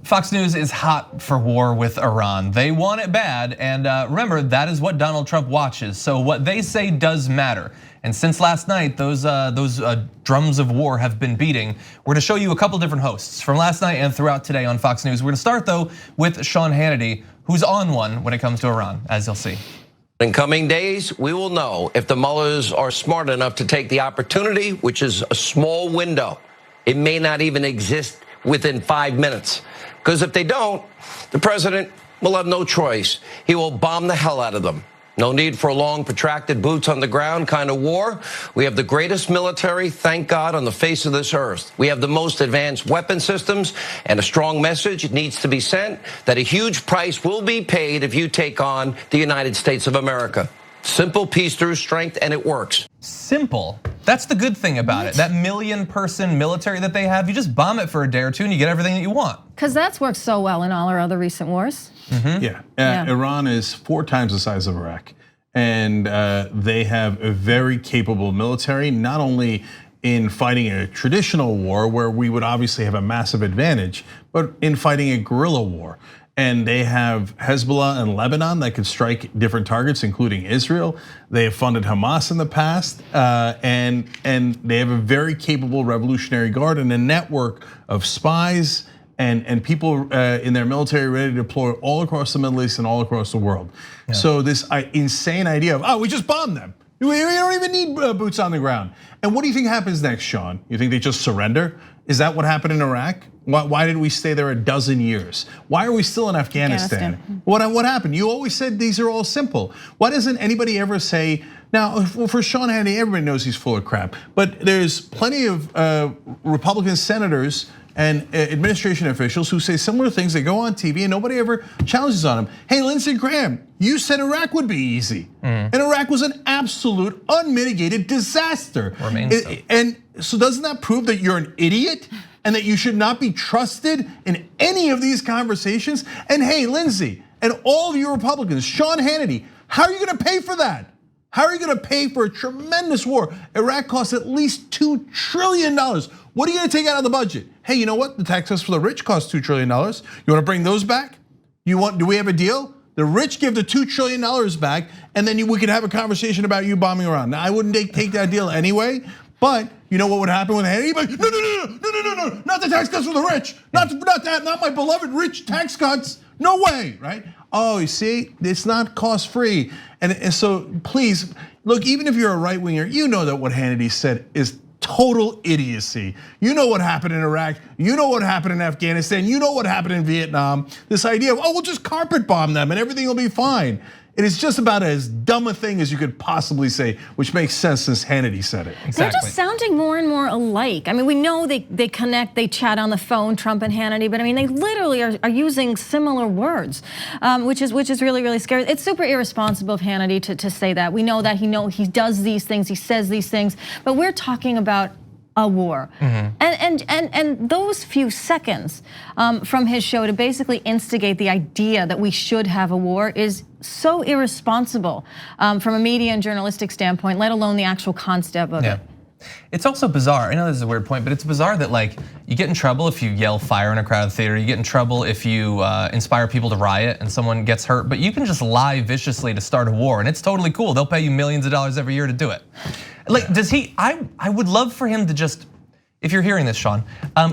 Fox News is hot for war with Iran. They want it bad, and remember, that is what Donald Trump watches. So what they say does matter. And since last night, those drums of war have been beating. We're gonna show you a couple different hosts from last night and throughout today on Fox News. We're gonna start though with Sean Hannity, who's on one when it comes to Iran, as you'll see. In coming days, we will know if the Mullahs are smart enough to take the opportunity, which is a small window. It may not even exist within 5 minutes. Because if they don't, the president will have no choice. He will bomb the hell out of them. No need for a long, protracted, boots on the ground kind of war. We have the greatest military, thank God, on the face of this earth. We have the most advanced weapon systems, and a strong message needs to be sent that a huge price will be paid if you take on the United States of America. Simple peace through strength, and it works. Simple. That's the good thing about it. That million-person military that they have, you just bomb it for a day or two and you get everything that you want. Because that's worked so well in all our other recent wars. Yeah, Iran is 4 times the size of Iraq. And they have a very capable military, not only in fighting a traditional war where we would obviously have a massive advantage, but in fighting a guerrilla war. And they have Hezbollah and Lebanon that could strike different targets, including Israel. They have funded Hamas in the past, and they have a very capable Revolutionary Guard and a network of spies and people in their military ready to deploy all across the Middle East and all across the world. Yeah. So this insane idea of, we just bombed them. We don't even need boots on the ground. And what do you think happens next, Sean? You think they just surrender? Is that what happened in Iraq? Why did we stay there a dozen years? Why are we still in Afghanistan? What happened? You always said these are all simple. Why doesn't anybody ever say, now for Sean Hannity, everybody knows he's full of crap, but there's plenty of Republican senators and administration officials who say similar things. They go on TV and nobody ever challenges on them. Hey, Lindsey Graham, you said Iraq would be easy. And Iraq was an absolute unmitigated disaster. Remains so. And so doesn't that prove that you're an idiot and that you should not be trusted in any of these conversations? And hey, Lindsey, and all of you Republicans, Sean Hannity, how are you gonna pay for that? How are you gonna pay for a tremendous war? Iraq costs at least $2 trillion. What are you gonna take out of the budget? Hey, you know what? The tax cuts for the rich cost $2 trillion. You wanna bring those back? Do we have a deal? The rich give the $2 trillion back, and then we could have a conversation about you bombing Iran. Now, I wouldn't take that deal anyway, but you know what would happen with Hannity? No, not the tax cuts for the rich. Not that, not my beloved rich tax cuts. No way, right? Oh, you see, it's not cost free. And so please, look, even if you're a right winger, you know that what Hannity said is total idiocy. You know what happened in Iraq, you know what happened in Afghanistan, you know what happened in Vietnam. This idea of, we'll just carpet bomb them and everything will be fine. It is just about as dumb a thing as you could possibly say, which makes sense since Hannity said it. Exactly. They're just sounding more and more alike. I mean, we know they connect, they chat on the phone, Trump and Hannity, but I mean, they literally are using similar words, which is really, really scary. It's super irresponsible of Hannity to say that. We know that he does these things, he says these things, but we're talking about a war. And those few seconds from his show to basically instigate the idea that we should have a war is so irresponsible from a media and journalistic standpoint, let alone the actual concept of it. It's also bizarre. I know this is a weird point, but it's bizarre that like you get in trouble if you yell fire in a crowded theater. You get in trouble if you inspire people to riot and someone gets hurt. But you can just lie viciously to start a war, and it's totally cool. They'll pay you millions of dollars every year to do it. Like, does he? I would love for him to just, if you're hearing this, Sean,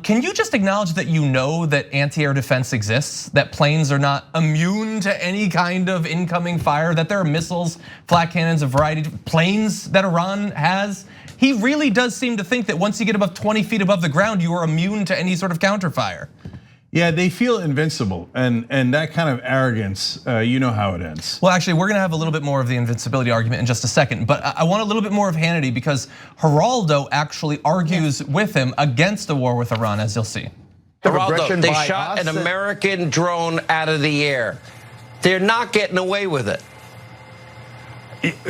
can you just acknowledge that you know that anti-air defense exists, that planes are not immune to any kind of incoming fire, that there are missiles, flak cannons, a variety of planes that Iran has? He really does seem to think that once you get above 20 feet above the ground, you are immune to any sort of counterfire. Yeah, they feel invincible, and that kind of arrogance, you know how it ends. Well, actually, we're gonna have a little bit more of the invincibility argument in just a second, but I want a little bit more of Hannity because Geraldo actually argues with him against a war with Iran, as you'll see. Geraldo, they shot an American drone out of the air. They're not getting away with it.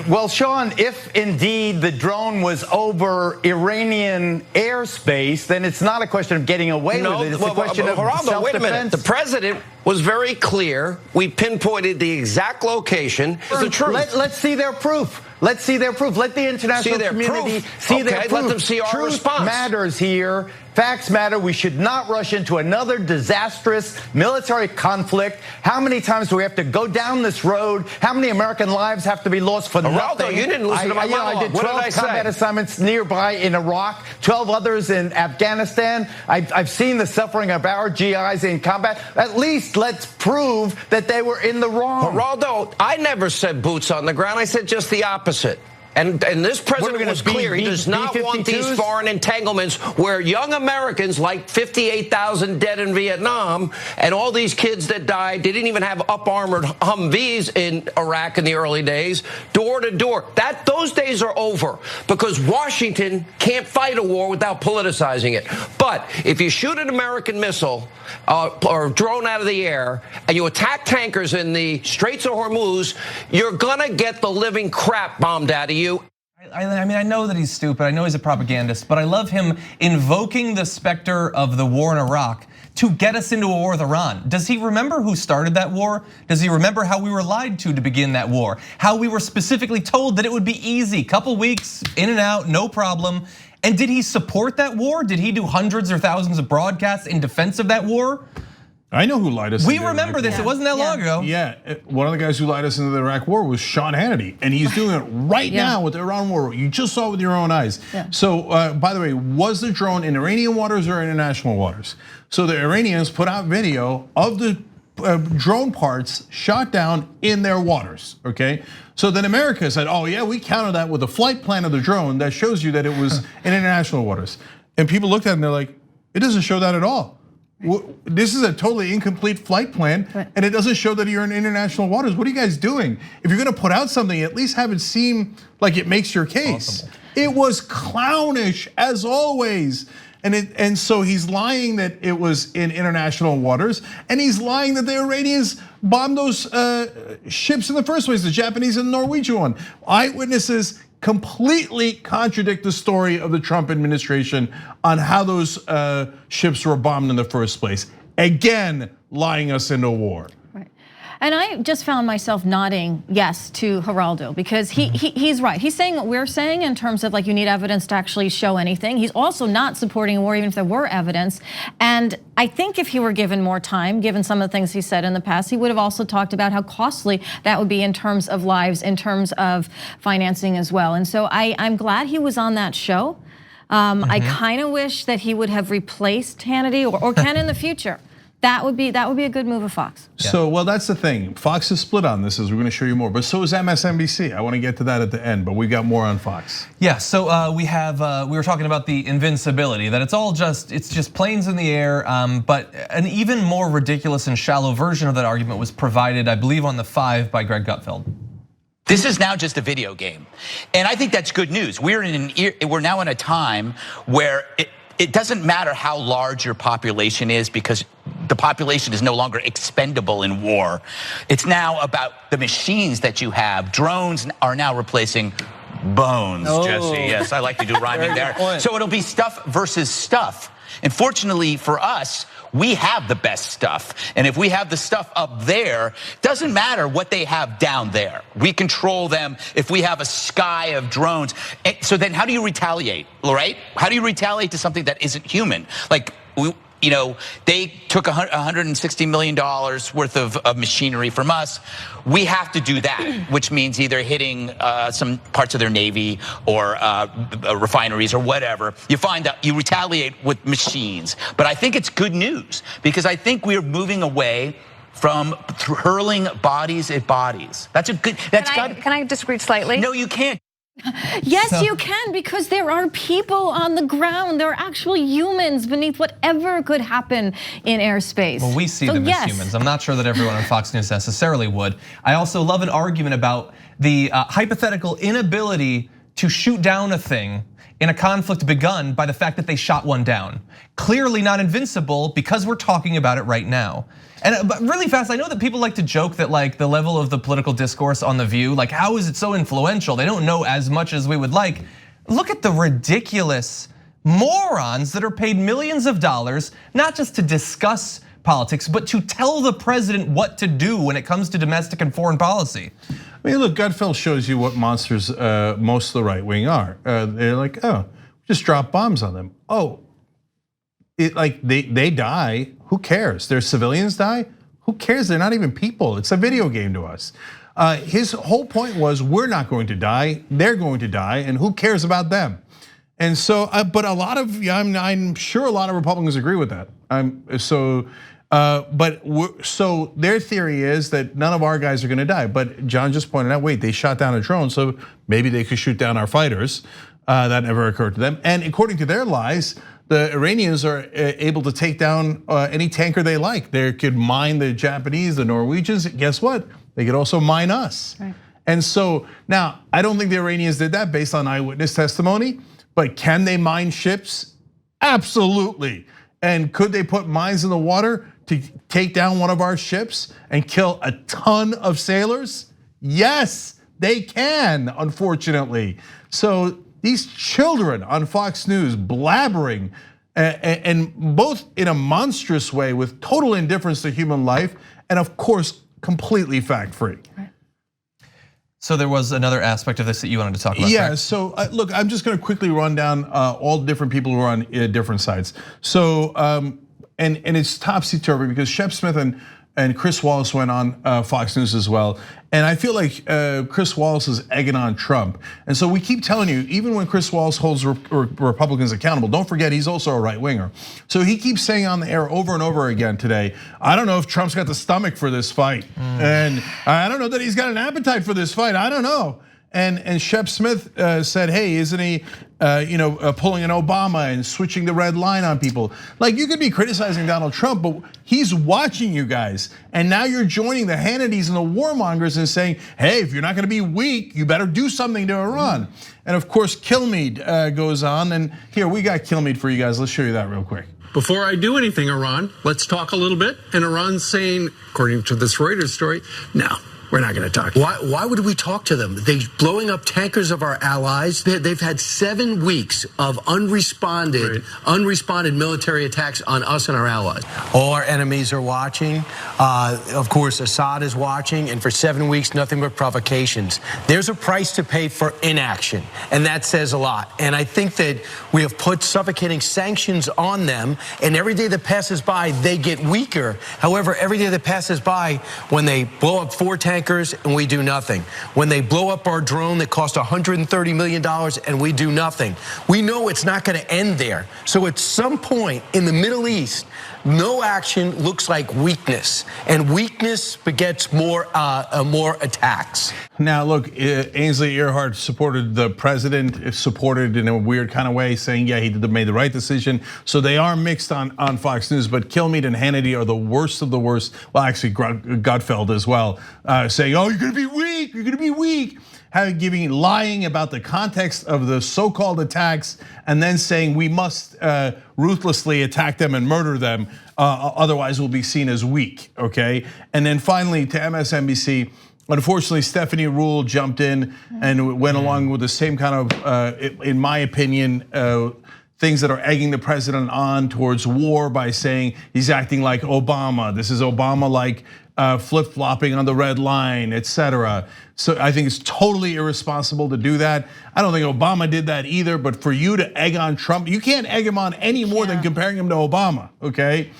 Well, Sean, if indeed the drone was over Iranian airspace, then it's not a question of getting away with it. It's a question of self-defense. Wait a minute. The president was very clear. We pinpointed the exact location. It's the truth. Let's see their proof. Let's see their proof. Let the international community see their proof. Let them see our response. Truth matters here. Facts matter. We should not rush into another disastrous military conflict. How many times do we have to go down this road? How many American lives have to be lost for nothing? You didn't listen to my monologue. I did What 12 did I combat say? assignments nearby in Iraq, 12 others in Afghanistan. I've seen the suffering of our GIs in combat. At least let's prove that they were in the wrong. Geraldo, I never said boots on the ground. I said just the opposite. And this president was clear. He does not want these foreign entanglements where young Americans, like 58,000 dead in Vietnam, and all these kids that died, they didn't even have up-armored Humvees in Iraq in the early days, door to door. Those days are over because Washington can't fight a war without politicizing it. But if you shoot an American missile or drone out of the air and you attack tankers in the Straits of Hormuz, you're going to get the living crap bombed out of you. I mean, I know that he's stupid. I know he's a propagandist, but I love him invoking the specter of the war in Iraq to get us into a war with Iran. Does he remember who started that war? Does he remember how we were lied to begin that war? How we were specifically told that it would be easy, couple weeks, in and out, no problem. And did he support that war? Did he do hundreds or thousands of broadcasts in defense of that war? I know who lied us. We remember this. It wasn't that long ago. Yeah, one of the guys who lied us into the Iraq war was Sean Hannity, and he's doing it right now with the Iran war. You just saw it with your own eyes. So, by the way, was the drone in Iranian waters or international waters? So the Iranians put out video of the drone parts shot down in their waters, okay? So then America said, oh yeah, we counted that with the flight plan of the drone that shows you that it was in international waters. And people looked at it and they're like, it doesn't show that at all. This is a totally incomplete flight plan, and it doesn't show that you're in international waters. What are you guys doing? If you're gonna put out something, at least have it seem like it makes your case. Awesome. It was clownish as always. And so he's lying that it was in international waters, and he's lying that the Iranians bombed those ships in the first place, the Japanese and Norwegian one. Eyewitnesses completely contradict the story of the Trump administration on how those ships were bombed in the first place. Again, lying us into war. Right. And I just found myself nodding yes to Geraldo because he's right. He's saying what we're saying in terms of like you need evidence to actually show anything. He's also not supporting a war even if there were evidence. And I think if he were given more time, given some of the things he said in the past, he would have also talked about how costly that would be in terms of lives, in terms of financing as well. And so I'm glad he was on that show. I kind of wish that he would have replaced Hannity or can in the future. That would be a good move of Fox. So, well, that's the thing. Fox is split on this, as we're going to show you more. But so is MSNBC. I want to get to that at the end, but we got more on Fox. Yeah. So we were talking about the invincibility, that it's just planes in the air. But an even more ridiculous and shallow version of that argument was provided, I believe, on the 5 by Greg Gutfeld. This is now just a video game, and I think that's good news. We're now in a time where it doesn't matter how large your population is because the population is no longer expendable in war. It's now about the machines that you have. Drones are now replacing bones, Jesse. Yes, I like to do rhyming there. So it'll be stuff versus stuff. And fortunately for us, we have the best stuff. And if we have the stuff up there, doesn't matter what they have down there. We control them if we have a sky of drones. And so then how do you retaliate, right? How do you retaliate to something that isn't human? Like, they took $160 million worth of machinery from us. We have to do that, which means either hitting some parts of their navy or refineries or whatever. You find out you retaliate with machines. But I think it's good news because I think we're moving away from hurling bodies at bodies. That's a good. Can I disagree slightly? No, you can't. Yes, you can, because there are people on the ground. There are actual humans beneath whatever could happen in airspace. Well, we see them as humans. I'm not sure that everyone on Fox News necessarily would. I also love an argument about the hypothetical inability to shoot down a thing in a conflict begun by the fact that they shot one down. Clearly not invincible because we're talking about it right now. And but really fast, I know that people like to joke that like the level of the political discourse on The View, like how is it so influential? They don't know as much as we would like. Look at the ridiculous morons that are paid millions of dollars, not just to discuss politics, but to tell the president what to do when it comes to domestic and foreign policy. I mean, look, Gutfeld shows you what monsters most of the right wing are. They're like, oh, just drop bombs on them. Oh, they die. Who cares? Their civilians die. Who cares? They're not even people. It's a video game to us. His whole point was, we're not going to die. They're going to die, and who cares about them? And so, but I'm sure a lot of Republicans agree with that. So their theory is that none of our guys are going to die. But John just pointed out, wait, they shot down a drone, so maybe they could shoot down our fighters. That never occurred to them. And according to their lies, the Iranians are able to take down any tanker they like. They could mine the Japanese, the Norwegians. Guess what? They could also mine us. Right. And so now, I don't think the Iranians did that based on eyewitness testimony. But can they mine ships? Absolutely. And could they put mines in the water to take down one of our ships and kill a ton of sailors? Yes, they can, unfortunately. So these children on Fox News blabbering, and both in a monstrous way with total indifference to human life, and of course, completely fact-free. Right. So there was another aspect of this that you wanted to talk about. Yeah, so look, I'm just gonna quickly run down all the different people who are on different sides. So, and it's topsy-turvy because Shep Smith and Chris Wallace went on Fox News as well. And I feel like Chris Wallace is egging on Trump. And so we keep telling you, even when Chris Wallace holds Republicans accountable, don't forget he's also a right winger. So he keeps saying on the air over and over again today, I don't know if Trump's got the stomach for this fight. And I don't know that he's got an appetite for this fight, I don't know. And Shep Smith said, hey, isn't he pulling an Obama and switching the red line on people? Like, you could be criticizing Donald Trump, but he's watching you guys. And now you're joining the Hannitys and the warmongers and saying, hey, if you're not gonna be weak, you better do something to Iran. And of course, Kilmeade goes on, and here, we got Kilmeade for you guys. Let's show you that real quick. Before I do anything, Iran, let's talk a little bit. And Iran's saying, according to this Reuters story, no. We're not going to talk. Why would we talk to them? They're blowing up tankers of our allies. They've had 7 weeks of unresponded military attacks on us and our allies. All our enemies are watching. Of course, Assad is watching. And for 7 weeks, nothing but provocations. There's a price to pay for inaction. And that says a lot. And I think that we have put suffocating sanctions on them. And every day that passes by, they get weaker. However, every day that passes by, when they blow up 4 tankers, and we do nothing. When they blow up our drone that cost $130 million and we do nothing. We know it's not going to end there. So at some point in the Middle East, no action looks like weakness, and weakness begets more attacks. Now, look, Ainsley Earhardt supported the president, supported in a weird kind of way, saying, yeah, he made the right decision. So they are mixed on Fox News, but Kilmeade and Hannity are the worst of the worst. Well, actually, Gutfeld as well, saying, oh, you're gonna be weak, you're gonna be weak. Lying about the context of the so-called attacks, and then saying we must ruthlessly attack them and murder them, otherwise we'll be seen as weak, okay? And then finally to MSNBC, unfortunately Stephanie Ruhle jumped in and went along with the same kind of, in my opinion, things that are egging the president on towards war by saying he's acting like Obama. This is Obama-like flip-flopping on the red line, etc. So I think it's totally irresponsible to do that. I don't think Obama did that either, but for you to egg on Trump, you can't egg him on any more than comparing him to Obama, okay?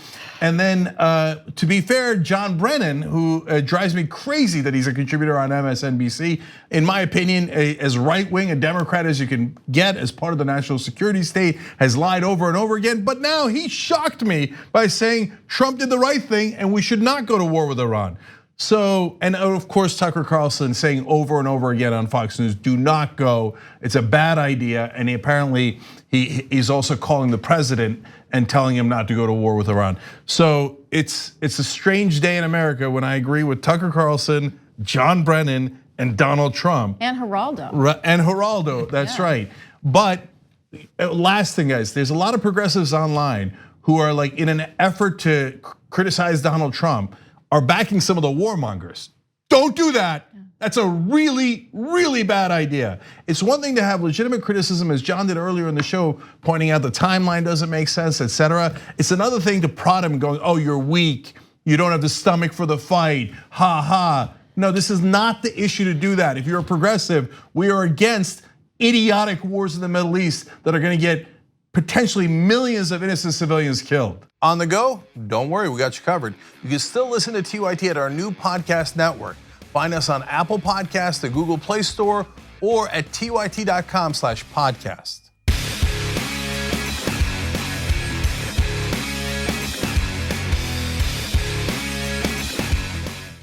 And then, to be fair, John Brennan, who drives me crazy that he's a contributor on MSNBC, in my opinion, as right-wing a Democrat as you can get as part of the national security state, has lied over and over again. But now he shocked me by saying Trump did the right thing and we should not go to war with Iran. So, and of course, Tucker Carlson saying over and over again on Fox News, do not go, it's a bad idea. And apparently he's also calling the president and telling him not to go to war with Iran. So it's a strange day in America when I agree with Tucker Carlson, John Brennan, and Donald Trump. And Geraldo. And Geraldo, that's right. But last thing, guys, there's a lot of progressives online who are like, in an effort to criticize Donald Trump, are backing some of the warmongers. Don't do that. That's a really, really bad idea. It's one thing to have legitimate criticism, as John did earlier in the show, pointing out the timeline doesn't make sense, etc. It's another thing to prod him going, oh, you're weak. You don't have the stomach for the fight, ha ha. No, this is not the issue to do that. If you're a progressive, we are against idiotic wars in the Middle East that are gonna get potentially millions of innocent civilians killed. On the go? Don't worry, we got you covered. You can still listen to TYT at our new podcast network. Find us on Apple Podcasts, the Google Play Store, or at tyt.com/podcast.